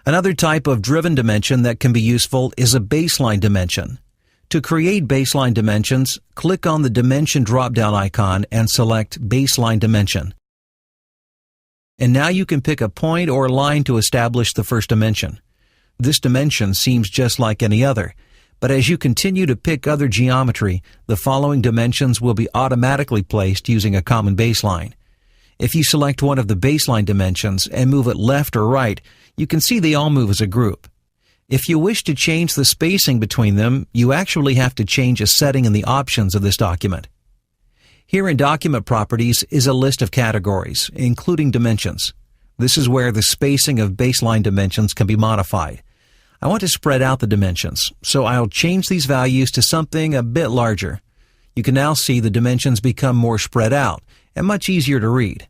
Another type of driven dimension that can be useful is a baseline dimension. To create baseline dimensions, click on the Dimension drop-down icon and select Baseline Dimension. And now you can pick a point or line to establish the first dimension. This dimension seems just like any other, but as you continue to pick other geometry, the following dimensions will be automatically placed using a common baseline. If you select one of the baseline dimensions and move it left or right, you can see they all move as a group. If you wish to change the spacing between them, you actually have to change a setting in the options of this document. Here in Document Properties is a list of categories, including dimensions. This is where the spacing of baseline dimensions can be modified. I want to spread out the dimensions, so I'll change these values to something a bit larger. You can now see the dimensions become more spread out and much easier to read.